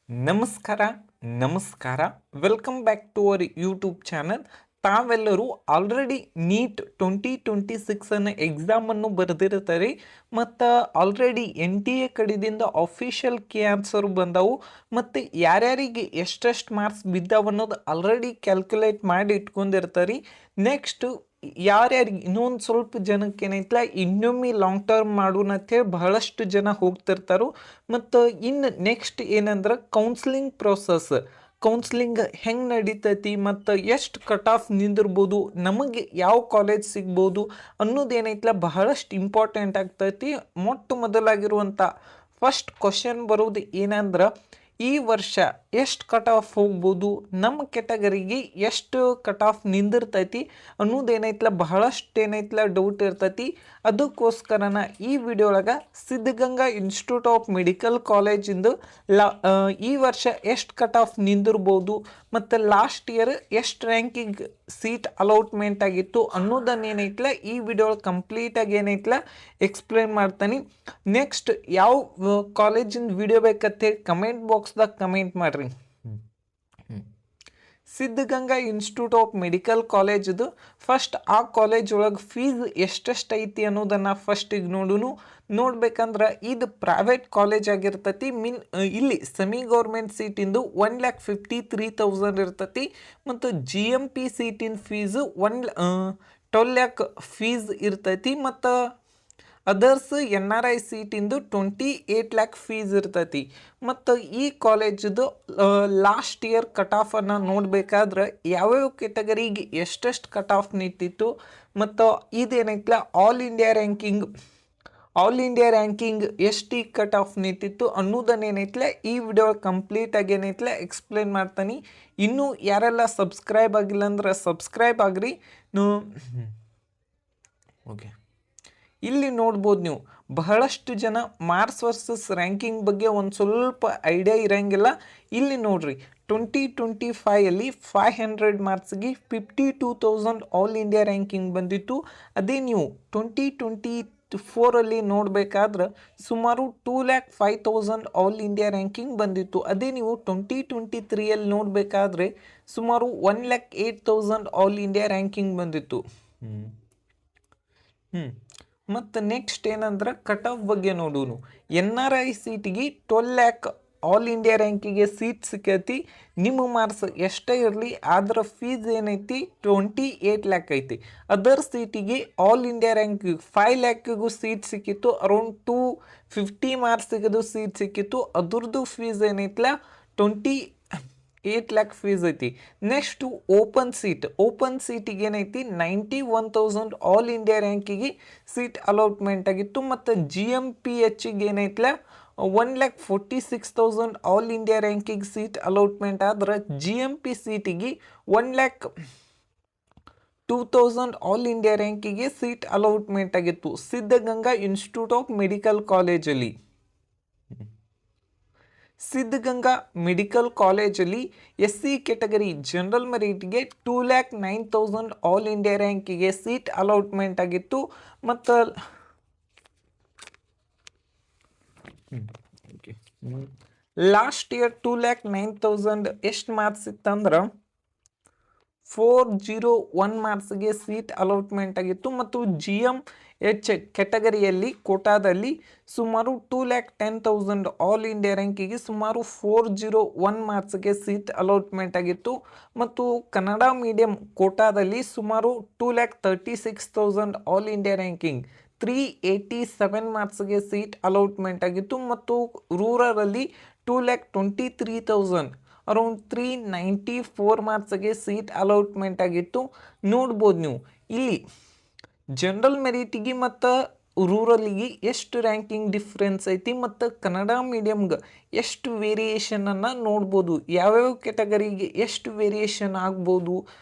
ನಮಸ್ಕಾರ ನಮಸ್ಕಾರ welcome back to our YouTube channel. ತಾವೆಲ್ಲರೂ ಆಲ್ರೆಡಿ ನೀಟ್ 2026 ಅನ್ನು ಎಕ್ಸಾಮನ್ನು ಬರೆದಿರ್ತಾರೆ ಮತ್ತು ಆಲ್ರೆಡಿ NTA ಕಡೆಯಿಂದ ಅಫಿಷಿಯಲ್ ಕೀ ಆನ್ಸರ್ ಬಂದವು ಮತ್ತು ಯಾರ್ಯಾರಿಗೆ ಎಷ್ಟೆಷ್ಟು ಮಾರ್ಕ್ಸ್ ಬಿದ್ದಾವ ಅನ್ನೋದು ಆಲ್ರೆಡಿ ಕ್ಯಾಲ್ಕುಲೇಟ್ ಮಾಡಿ ಇಟ್ಕೊಂಡಿರ್ತಾರೆ. ನೆಕ್ಸ್ಟ್ ಯಾರ್ಯಾರಿಗೆ ಇನ್ನೊಂದು ಸ್ವಲ್ಪ ಜನಕ್ಕೆ ಏನೈತಲ್ಲ ಇನ್ನೊಮ್ಮೆ ಲಾಂಗ್ ಟರ್ಮ್ ಮಾಡೋಣ ಅಂತೇಳಿ ಬಹಳಷ್ಟು ಜನ ಹೋಗ್ತಿರ್ತಾರೋ. ಮತ್ತು ಇನ್ನು ನೆಕ್ಸ್ಟ್ ಏನಂದ್ರೆ ಕೌನ್ಸ್ಲಿಂಗ್ ಹೆಂಗೆ ನಡೀತೈತಿ ಮತ್ತು ಎಷ್ಟು ಕಟ್ ಆಫ್ ನಿಂದಿರ್ಬೋದು, ನಮಗೆ ಯಾವ ಕಾಲೇಜ್ ಸಿಗ್ಬೋದು ಅನ್ನೋದೇನೈತಲ್ಲ ಬಹಳಷ್ಟು ಇಂಪಾರ್ಟೆಂಟ್ ಆಗ್ತೈತಿ. ಮೊಟ್ಟ ಮೊದಲಾಗಿರುವಂಥ ಫಸ್ಟ್ ಕ್ವಶನ್ ಬರೋದು ಏನಂದ್ರೆ, ಈ ವರ್ಷ ಎಷ್ಟು ಕಟ್ ಆಫ್ ಹೋಗ್ಬೋದು, ನಮ್ಮ ಕೆಟಗರಿಗೆ ಎಷ್ಟು ಕಟ್ ಆಫ್ ನಿಂದಿರ್ತೈತಿ ಅನ್ನೋದೇನೈತಲ್ಲ ಬಹಳಷ್ಟು ಏನೈತಲ್ಲ ಡೌಟ್ ಇರ್ತೈತಿ. ಅದಕ್ಕೋಸ್ಕರನ ಈ ವಿಡಿಯೋ ಒಳಗೆ ಸಿದ್ಧಗಂಗಾ ಇನ್ಸ್ಟಿಟ್ಯೂಟ್ ಆಫ್ ಮೆಡಿಕಲ್ ಕಾಲೇಜಿಂದು ಈ ವರ್ಷ ಎಷ್ಟು ಕಟ್ ಆಫ್ ನಿಂದಿರ್ಬೋದು ಮತ್ತು ಲಾಸ್ಟ್ ಇಯರ್ ಎಷ್ಟು ರ್ಯಾಂಕಿಂಗ್ ಸೀಟ್ ಅಲೌಟ್ಮೆಂಟ್ ಆಗಿತ್ತು ಅನ್ನೋದನ್ನೇನೈತಲ್ಲ ಈ ವಿಡಿಯೋ ಕಂಪ್ಲೀಟಾಗಿ ಏನೈತಲ್ಲ ಎಕ್ಸ್ಪ್ಲೇನ್ ಮಾಡ್ತಾನೆ. ನೆಕ್ಸ್ಟ್ ಯಾವ ಕಾಲೇಜಿನ ವಿಡಿಯೋ ಬೇಕಂತೇಳಿ ಕಮೆಂಟ್ ಬಾಕ್ಸ್ದಾಗ ಕಮೆಂಟ್ ಮಾಡಿರಿ. ಸಿದ್ಧಗಂಗಾ ಇನ್ಸ್ಟಿಟ್ಯೂಟ್ ಆಫ್ ಮೆಡಿಕಲ್ ಕಾಲೇಜದು ಫಸ್ಟ್ ಆ ಕಾಲೇಜ್ ಒಳಗೆ ಫೀಸ್ ಎಷ್ಟೆಷ್ಟು ಐತಿ ಅನ್ನೋದನ್ನು ಫಸ್ಟಿಗೆ ನೋಡ್ಬೇಕಂದ್ರೆ ಇದು ಪ್ರೈವೇಟ್ ಕಾಲೇಜ್ ಆಗಿರ್ತೈತಿ. ಇಲ್ಲಿ ಸೆಮಿ ಗೌರ್ಮೆಂಟ್ ಸೀಟಿಂದು 1,53,000 ಇರ್ತೈತಿ ಮತ್ತು GMP ಸೀಟಿನ ಫೀಸು 12 lakh ಫೀಸ್ ಇರ್ತೈತಿ ಮತ್ತು ಅದರ್ಸ್ NRI ಸೀಟಿಂದು 28 lakh ಫೀಸ್ ಇರ್ತೈತಿ. ಮತ್ತು ಈ ಕಾಲೇಜದು ಲಾಸ್ಟ್ ಇಯರ್ ಕಟ್ ಆಫನ್ನು ನೋಡಬೇಕಾದ್ರೆ ಯಾವ್ಯಾವ ಕೆಟಗರಿಗೆ ಎಷ್ಟೆಷ್ಟು ಕಟ್ ಆಫ್ ನಿಂತಿತ್ತು ಮತ್ತು ಇದೇನೈತಲ್ಲ ಆಲ್ ಇಂಡಿಯಾ ರ್ಯಾಂಕಿಂಗ್ ಎಷ್ಟು ಕಟ್ ಆಫ್ ನಿಂತಿತ್ತು ಅನ್ನೋದನ್ನೇನೈತಲ್ಲ ಈ ವಿಡಿಯೋ ಕಂಪ್ಲೀಟಾಗಿ ಏನೈತಲ್ಲ ಎಕ್ಸ್ಪ್ಲೇನ್ ಮಾಡ್ತಾನೆ. ಇನ್ನೂ ಯಾರೆಲ್ಲ ಸಬ್ಸ್ಕ್ರೈಬ್ ಆಗಿಲ್ಲ ಅಂದ್ರೆ ಸಬ್ಸ್ಕ್ರೈಬ್ ಆಗ್ರಿ. ಓಕೆ, ಇಲ್ಲಿ ನೋಡ್ಬೋದು ನೀವು ಬಹಳಷ್ಟು ಜನ ಮಾರ್ಕ್ಸ್ ವರ್ಸಸ್ ರ್ಯಾಂಕಿಂಗ್ ಬಗ್ಗೆ ಒಂದು ಸ್ವಲ್ಪ ಐಡಿಯಾ ಇರೋಂಗಿಲ್ಲ. ಇಲ್ಲಿ ನೋಡ್ರಿ 2025 500 ಮಾರ್ಕ್ಸ್ಗೆ 52,000 ಆಲ್ ಇಂಡಿಯಾ ರ್ಯಾಂಕಿಂಗ್ ಬಂದಿತ್ತು. ಅದೇ ನೀವು 2024 ನೋಡಬೇಕಾದ್ರೆ ಸುಮಾರು 2,05,000 ಆಲ್ ಇಂಡಿಯಾ ರ್ಯಾಂಕಿಂಗ್ ಬಂದಿತ್ತು. ಅದೇ ನೀವು 2023 ನೋಡಬೇಕಾದ್ರೆ ಸುಮಾರು 1,08,000 ಆಲ್ ಇಂಡಿಯಾ ರ್ಯಾಂಕಿಂಗ್ ಬಂದಿತ್ತು. ಮತ್ತು ನೆಕ್ಸ್ಟ್ ಏನಂದ್ರೆ ಕಟ್ ಆಫ್ ಬಗ್ಗೆ ನೋಡೋನು. NRI ಸೀಟಿಗೆ 12 lakh ಆಲ್ ಇಂಡಿಯಾ ರ್ಯಾಂಕಿಗೆ ಸೀಟ್ ಸಿಕ್ಕೈತಿ. ನಿಮ್ಮ ಮಾರ್ಕ್ಸ್ ಎಷ್ಟೇ ಇರಲಿ ಅದರ ಫೀಸ್ ಏನೈತಿ 28 lakh ಐತಿ. ಅದರ್ ಸೀಟಿಗೆ ಆಲ್ ಇಂಡಿಯಾ ರ್ಯಾಂಕಿಗೆ 5 lakhಗೂ ಸೀಟ್ ಸಿಕ್ಕಿತ್ತು. ಅರೌಂಡ್ 250 ಮಾರ್ಕ್ಸಿಗದು ಸೀಟ್ ಸಿಕ್ಕಿತ್ತು. ಅದ್ರದ್ದು ಫೀಸ್ ಏನೈತಲ್ಲ 28 lakh ಫೀಸ್ ಐತಿ. ನೆಕ್ಸ್ಟು ಓಪನ್ ಸೀಟಿಗೆ ಏನೈತಿ 91,000 ಆಲ್ ಇಂಡಿಯಾ ರ್ಯಾಂಕಿಗೆ ಸೀಟ್ ಅಲಾಟ್ಮೆಂಟ್ ಆಗಿತ್ತು. ಮತ್ತು GMPHಗೆ ಏನೈತಲ್ಲ 1,46,000 ಆಲ್ ಇಂಡಿಯಾ ರ್ಯಾಂಕಿಗೆ ಸೀಟ್ ಅಲಾಟ್ಮೆಂಟ್ ಆದ್ರೆ GMP ಸೀಟಿಗೆ 1,02,000 ಆಲ್ ಇಂಡಿಯಾ ರ್ಯಾಂಕಿಗೆ ಸೀಟ್ ಅಲಾಟ್ಮೆಂಟ್ ಆಗಿತ್ತು ಸಿದ್ಧಗಂಗಾ ಇನ್ಸ್ಟಿಟ್ಯೂಟ್ ಆಫ್ ಮೆಡಿಕಲ್ ಕಾಲೇಜಲ್ಲಿ. ಸಿದ್ಧಗಂಗಾ ಮೆಡಿಕಲ್ ಕಾಲೇಜಲ್ಲಿ SC ಕೆಟಗರಿ ಜನರಲ್ ಮೆರಿಟ್ಗೆ 2,09,000 ಆಲ್ ಇಂಡಿಯಾ ರ್ಯಾಂಕಿಗೆ ಸೀಟ್ ಅಲಾಟ್ಮೆಂಟ್ ಆಗಿತ್ತು. ಮತ್ತು ಲಾಸ್ಟ್ ಇಯರ್ 2,09,000 ಎಷ್ಟು ಮಾರ್ಕ್ಸ್ ಇತ್ತಂದ್ರೆ 401 ಮಾರ್ಕ್ಸ್ಗೆ ಸೀಟ್ ಅಲಾಟ್ಮೆಂಟ್ ಆಗಿತ್ತು. ಮತ್ತು GMH ಕೆಟಗರಿಯಲ್ಲಿ ಕೋಟಾದಲ್ಲಿ ಸುಮಾರು 2,10,000 ಆಲ್ ಇಂಡಿಯಾ ರ್ಯಾಂಕಿಗೆ ಸುಮಾರು 401 ಮಾರ್ಕ್ಸ್ಗೆ ಸೀಟ್ ಅಲಾಟ್ಮೆಂಟ್ ಆಗಿತ್ತು. ಮತ್ತು ಕನ್ನಡ ಮೀಡಿಯಂ ಕೋಟಾದಲ್ಲಿ ಸುಮಾರು 2,36,000 ಆಲ್ ಇಂಡಿಯಾ ರ್ಯಾಂಕಿಂಗ್ 387 ಮಾರ್ಕ್ಸ್ಗೆ ಸೀಟ್ ಅಲಾಟ್ಮೆಂಟ್ ಆಗಿತ್ತು. ಮತ್ತು ರೂರಲಲ್ಲಿ 2,23,000 ಅರೌಂಡ್ 394 ಮಾರ್ಕ್ಸ್ಗೆ ಸೀಟ್ ಅಲಾಟ್ಮೆಂಟ್ ಆಗಿತ್ತು. ನೋಡ್ಬೋದು ನೀವು ಇಲ್ಲಿ ಜನರಲ್ ಮೆರಿಟಿಗೆ ಮತ್ತು ರೂರಲಿಗೆ ಎಷ್ಟು ರ್ಯಾಂಕಿಂಗ್ ಡಿಫ್ರೆನ್ಸ್ ಐತಿ ಮತ್ತು ಕನ್ನಡ ಮೀಡಿಯಮ್ಗೆ ಎಷ್ಟು ವೇರಿಯೇಷನನ್ನು ನೋಡ್ಬೋದು, ಯಾವ್ಯಾವ ಕೆಟಗರಿಗೆ ಎಷ್ಟು ವೇರಿಯೇಷನ್ ಆಗ್ಬೋದು.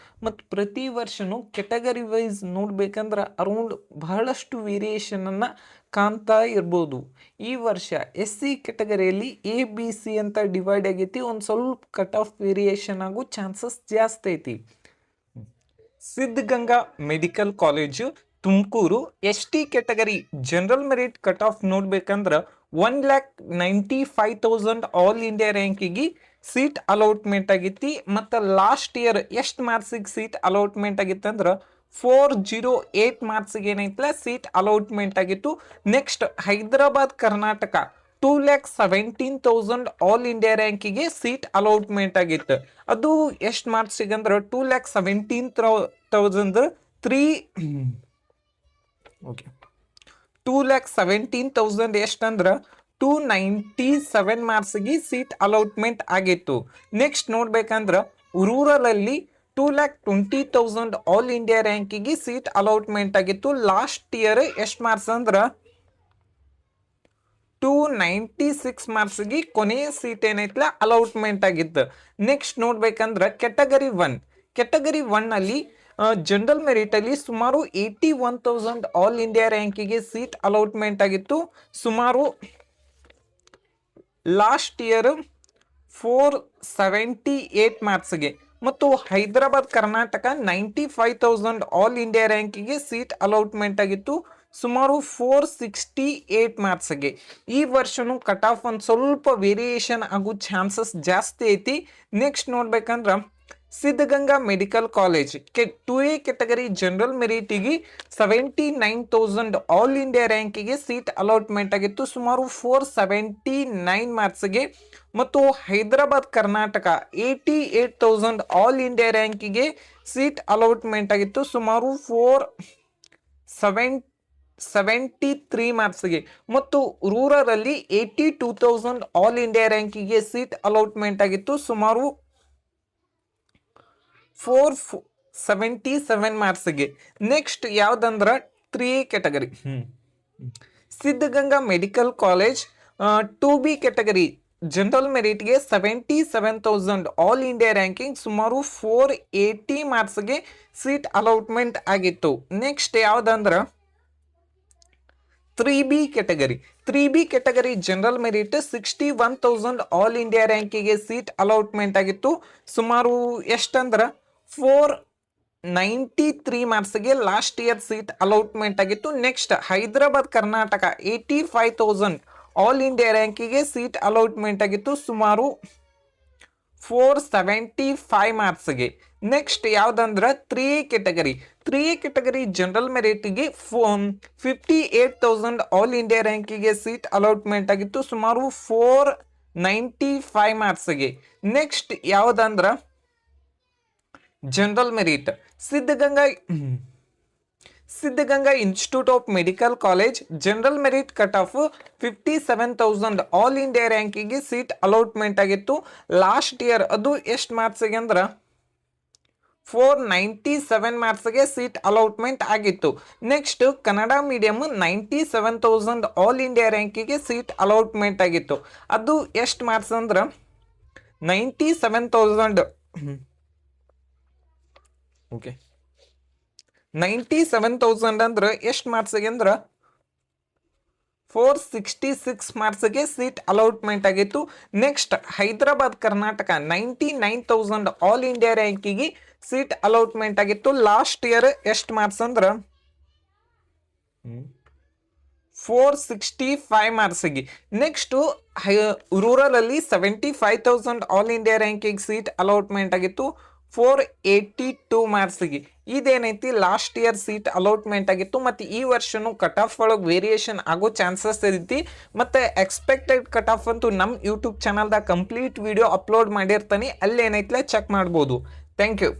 ಮತ್ತು ಪ್ರತಿ ವರ್ಷವೂ ಕೆಟಗರಿ ವೈಸ್ ನೋಡ್ಬೇಕಂದ್ರೆ ಅರೌಂಡ್ ಬಹಳಷ್ಟು ವೇರಿಯೇಷನನ್ನು ಕಾಣ್ತಾ ಇರ್ಬೋದು. ಈ ವರ್ಷ SC ಕೆಟಗರಿಯಲ್ಲಿ ABC ಅಂತ ಡಿವೈಡ್ ಆಗೈತಿ. ಒಂದು ಸ್ವಲ್ಪ ಕಟ್ ಆಫ್ ವೇರಿಯೇಷನ್ ಆಗೋ ಚಾನ್ಸಸ್ ಜಾಸ್ತಿ ಐತಿ. Siddaganga medical college Tumakuru ST category general merit cut of ನೋಡ್ಬೇಕಂದ್ರೆ 1,95,000 ಆಲ್ ಇಂಡಿಯಾ ರ್ಯಾಂಕಿಗೆ ಸೀಟ್ ಅಲಾಟ್ಮೆಂಟ್ ಆಗೈತಿ. ಮತ್ತು ಲಾಸ್ಟ್ ಇಯರ್ ಎಷ್ಟು ಮಾರ್ಕ್ಸಿಗೆ ಸೀಟ್ ಅಲಾಟ್ಮೆಂಟ್ ಆಗಿತ್ತಂದ್ರೆ 408 ಮಾರ್ಕ್ಸ್ಗೆ ಏನೈತಲ್ಲ ಸೀಟ್ ಅಲಾಟ್ಮೆಂಟ್ ಆಗಿತ್ತು. Next Hyderabad Karnataka 2,17,000 all India ರ್ಯಾಂಕಿಗೆ ಸೀಟ್ ಅಲಾಟ್ಮೆಂಟ್ ಆಗಿತ್ತು. ಅದು ಎಷ್ಟು ಮಾರ್ಕ್ಸಿಗೆ ಅಂದ್ರೆ 2,17,003 ಓಕೆ 2,17,000 ಎಷ್ಟಂದ್ರೆ 297 ಮಾರ್ಕ್ಸ್ಗೆ ಸೀಟ್ ಅಲಾಟ್ಮೆಂಟ್ ಆಗಿತ್ತು. ನೆಕ್ಸ್ಟ್ ನೋಡ್ಬೇಕಂದ್ರೆ ರೂರಲಲ್ಲಿ 2,20,000 ಆಲ್ ಇಂಡಿಯಾ ರ್ಯಾಂಕಿಗೆ ಸೀಟ್ ಅಲಾಟ್ಮೆಂಟ್ ಆಗಿತ್ತು. ಲಾಸ್ಟ್ ಇಯರ್ ಎಷ್ಟು ಮಾರ್ಕ್ಸ್ ಅಂದ್ರೆ 296 ಮಾರ್ಕ್ಸ್ಗೆ ಕೊನೆಯ ಸೀಟ್ ಏನೈತಲ್ಲ ಅಲಾಟ್ಮೆಂಟ್ ಆಗಿತ್ತು. ನೆಕ್ಸ್ಟ್ ನೋಡ್ಬೇಕಂದ್ರೆ ಕೆಟಗರಿ ಒನ್ ಅಲ್ಲಿ ಜನರಲ್ ಮೆರಿಟ್ ಅಲ್ಲಿ ಸುಮಾರು 81,000 ಆಲ್ ಇಂಡಿಯಾ ರ್ಯಾಂಕಿಗೆ ಸೀಟ್ ಅಲಾಟ್ಮೆಂಟ್ ಆಗಿತ್ತು. ಸುಮಾರು ಲಾಸ್ಟ್ ಇಯರ್ 478 ಮಾರ್ಕ್ಸ್ಗೆ. ಮತ್ತು ಹೈದರಾಬಾದ್ ಕರ್ನಾಟಕ 95,000 ಆಲ್ ಇಂಡಿಯಾ ರ್ಯಾಂಕಿಗೆ ಸೀಟ್ ಅಲಾಟ್ಮೆಂಟ್ ಆಗಿತ್ತು. ಸುಮಾರು 468 ಮಾರ್ಕ್ಸ್ಗೆ. ಈ ವರ್ಷನೂ ಕಟ್ ಆಫ್ ಒಂದು ಸ್ವಲ್ಪ ವೇರಿಯೇಷನ್ ಆಗೋ ಚಾನ್ಸಸ್ ಜಾಸ್ತಿ ಐತಿ. ನೆಕ್ಸ್ಟ್ ನೋಡ್ಬೇಕಂದ್ರೆ Siddaganga medical college 2A category general ಮೆರಿಟಿಗೆ 79,000 ಆಲ್ ಇಂಡಿಯಾ ರ್ಯಾಂಕಿಗೆ ಸೀಟ್ ಅಲಾಟ್ಮೆಂಟ್ ಆಗಿತ್ತು. ಸುಮಾರು 479 ಮಾರ್ಕ್ಸ್ಗೆ. ಮತ್ತು ಹೈದರಾಬಾದ್ ಕರ್ನಾಟಕ 88,000 ಆಲ್ ಇಂಡಿಯಾ ರ್ಯಾಂಕಿಗೆ ಸೀಟ್ ಅಲಾಟ್ಮೆಂಟ್ ಆಗಿತ್ತು. ಸುಮಾರು 473 ಮಾರ್ಕ್ಸ್ಗೆ. ಮತ್ತು ರೂರಲಲ್ಲಿ 82,000 ಆಲ್ ಇಂಡಿಯಾ ರ್ಯಾಂಕಿಗೆ ಸೀಟ್ ಅಲಾಟ್ಮೆಂಟ್ ಆಗಿತ್ತು. ಸುಮಾರು 477 ಮಾರ್ಕ್ಸ್ಗೆ. ನೆಕ್ಸ್ಟ್ ಯಾವ್ದಂದ್ರೆ 3A category Siddaganga medical college 2B category general ಮೆರಿಟ್ಗೆ 77,000 ಆಲ್ ಇಂಡಿಯಾ ರ್ಯಾಂಕಿಂಗ್ ಸುಮಾರು 480 ಮಾರ್ಕ್ಸ್ಗೆ ಸೀಟ್ ಅಲಾಟ್ಮೆಂಟ್ ಆಗಿತ್ತು. ನೆಕ್ಸ್ಟ್ ಯಾವ್ದಂದ್ರೆ 3B category general merit 61,000 all India ರ್ಯಾಂಕಿಗೆ ಸೀಟ್ ಅಲಾಟ್ಮೆಂಟ್ ಆಗಿತ್ತು. ಸುಮಾರು ಎಷ್ಟಂದ್ರೆ 493 ಮಾರ್ಕ್ಸ್ಗೆ ಲಾಸ್ಟ್ ಇಯರ್ ಸೀಟ್ ಅಲಾಟ್ಮೆಂಟ್ ಆಗಿತ್ತು. Next Hyderabad Karnataka 85,000 all India ರ್ಯಾಂಕಿಗೆ ಸೀಟ್ ಅಲಾಟ್ಮೆಂಟ್ ಆಗಿತ್ತು. ಸುಮಾರು 475 ಮಾರ್ಕ್ಸ್ಗೆ. ನೆಕ್ಸ್ಟ್ ಯಾವ್ದಂದ್ರೆ 3A ಕೆಟಗರಿ ಜನರಲ್ ಮೆರಿಟ್ಗೆ 58,000 ಆಲ್ ಇಂಡಿಯಾ ರ್ಯಾಂಕಿಗೆ ಸೀಟ್ ಅಲಾಟ್ಮೆಂಟ್ ಆಗಿತ್ತು. ಸುಮಾರು 495 ಮಾರ್ಕ್ಸ್ಗೆ. ನೆಕ್ಸ್ಟ್ ಯಾವ್ದಂದ್ರೆ general merit Siddaganga institute of medical college general merit cut off 57,000 all India ರ್ಯಾಂಕಿಗೆ ಸೀಟ್ ಅಲಾಟ್ಮೆಂಟ್ ಆಗಿತ್ತು. ಲಾಸ್ಟ್ ಇಯರ್ ಅದು ಎಷ್ಟು ಮಾರ್ಕ್ಸ್ಗೆ ಅಂದ್ರೆ 497 ಮಾರ್ಕ್ಸ್ಗೆ ಸೀಟ್ ಅಲಾಟ್ಮೆಂಟ್ ಆಗಿತ್ತು. Next Kannada medium 97,000 all India ರ್ಯಾಂಕಿಗೆ ಸೀಟ್ ಅಲಾಟ್ಮೆಂಟ್ ಆಗಿತ್ತು. ಅದು ಎಷ್ಟು ಮಾರ್ಕ್ಸ್ ಅಂದ್ರೆ 97,000 ಓಕೆ 97,000 ಅಂದ್ರೆ ಎಷ್ಟು ಮಾರ್ಕ್ಸ್ಗೆ ಅಂದ್ರೆ 466 ಮಾರ್ಕ್ಸ್ಗೆ ಸೀಟ್ ಅಲಾಟ್ಮೆಂಟ್ ಆಗಿತ್ತು. Next Hyderabad Karnataka 99,000 all India ರ್ಯಾಂಕಿಗೆ ಸೀಟ್ ಅಲಾಟ್ಮೆಂಟ್ ಆಗಿತ್ತು. ಲಾಸ್ಟ್ ಇಯರ್ ಎಷ್ಟು ಮಾರ್ಕ್ಸ್ ಅಂದ್ರೆ 465 ಮಾರ್ಕ್ಸ್ಗೆ. ನೆಕ್ಸ್ಟ್ ರೂರಲಲ್ಲಿ 75,000 ಆಲ್ ಇಂಡಿಯಾ ರ್ಯಾಂಕಿಗೆ ಸೀಟ್ ಅಲಾಟ್ಮೆಂಟ್ ಆಗಿತ್ತು. 482 ಮಾರ್ಕ್ಸ್ಗೆ. ಇದೇನೈತಿ ಲಾಸ್ಟ್ ಇಯರ್ ಸೀಟ್ ಅಲಾಟ್ಮೆಂಟ್ ಆಗಿತ್ತು. ಮತ್ತು ಈ ವರ್ಷನೂ ಕಟ್ ಆಫ್ ಒಳಗೆ ವೇರಿಯೇಷನ್ ಆಗೋ ಚಾನ್ಸಸ್ ಐತಿ. ಮತ್ತು ಎಕ್ಸ್ಪೆಕ್ಟೆಡ್ ಕಟ್ ಆಫ್ ಅಂತೂ ನಮ್ಮ ಯೂಟ್ಯೂಬ್ ಚಾನಲ್ದಾಗ ಕಂಪ್ಲೀಟ್ ವಿಡಿಯೋ ಅಪ್ಲೋಡ್ ಮಾಡಿರ್ತಾನೆ, ಅಲ್ಲಿ ಏನೈತಿಲ್ಲ ಚೆಕ್ ಮಾಡ್ಬೋದು. Thank you.